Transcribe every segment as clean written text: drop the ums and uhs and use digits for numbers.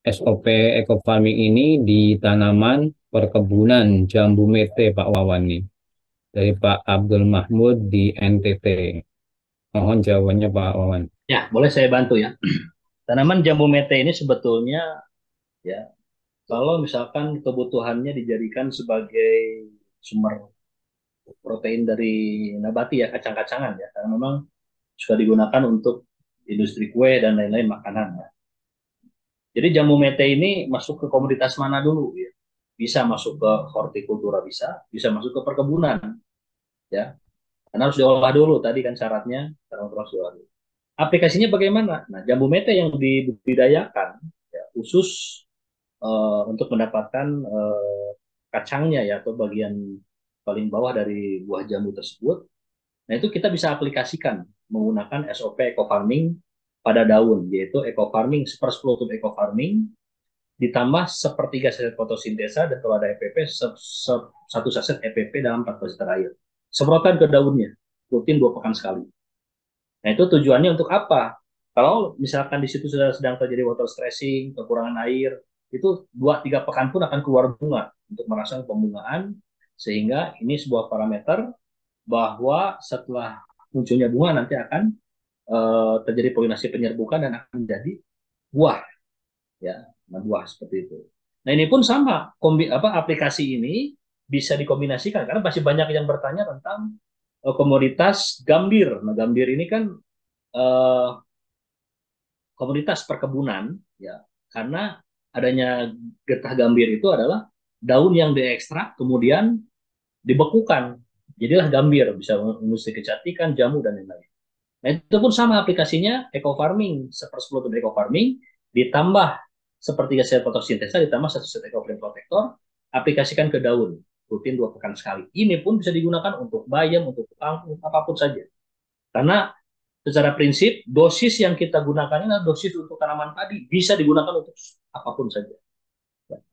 SOP eco farming ini di tanaman perkebunan jambu mete Pak Wawan nih dari Pak Abdul Mahmud di NTT. Mohon jawabannya Pak Wawan. Ya, boleh saya bantu ya. Tanaman jambu mete ini sebetulnya ya, kalau misalkan kebutuhannya dijadikan sebagai sumber protein dari nabati ya, kacang-kacangan ya, karena memang suka digunakan untuk industri kue dan lain-lain makanan ya. Jadi jambu mete ini masuk ke komoditas mana dulu ya? Bisa masuk ke hortikultura bisa masuk ke perkebunan ya. Karena harus diolah dulu tadi kan syaratnya, karena harus diolah dulu. Aplikasinya bagaimana? Nah, jambu mete yang dibudidayakan ya, khusus untuk mendapatkan kacangnya ya atau bagian paling bawah dari buah jambu tersebut. Nah, itu kita bisa aplikasikan menggunakan SOP eco farming pada daun, yaitu eco farming sepersepuluh eco farming ditambah sepertiga saset fotosintesa dan kalau ada EPP satu saset EPP dalam 14 liter air. Semprotan ke daunnya, rutin 2 pekan sekali. Nah, itu tujuannya untuk apa? Kalau misalkan di situ sudah sedang terjadi water stressing, kekurangan air, itu 2-3 pekan pun akan keluar bunga untuk merangsang pembungaan, sehingga ini sebuah parameter bahwa setelah munculnya bunga nanti akan terjadi polinasi penyerbukan dan akan menjadi buah ya, nah, buah seperti itu. Nah, ini pun sama aplikasi ini bisa dikombinasikan karena masih banyak yang bertanya tentang komoditas gambir. Nah, gambir ini kan eh, komoditas perkebunan ya, karena adanya getah gambir itu adalah daun yang diekstrak kemudian dibekukan. Jadilah gambir, bisa industri kecantikan, jamu dan lain-lain. Nah, itu pun sama aplikasinya eco farming, sepersepuluh eco farming ditambah sepertiga sel fotosintesa ditambah satu set eco flame protector, aplikasikan ke daun rutin 2 pekan sekali. Ini pun bisa digunakan untuk bayam, untuk kangkung, apapun saja. Karena secara prinsip dosis yang kita gunakan ini adalah dosis untuk tanaman padi bisa digunakan untuk apapun saja,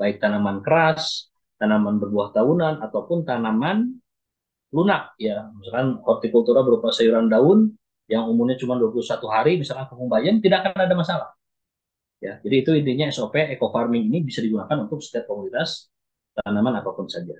baik tanaman keras, tanaman berbuah tahunan ataupun tanaman lunak ya, misalkan hortikultura berupa sayuran daun yang umurnya cuma 21 hari misalkan kangkung bayam tidak akan ada masalah ya. Jadi itu intinya SOP eco farming ini bisa digunakan untuk setiap komunitas tanaman apapun saja.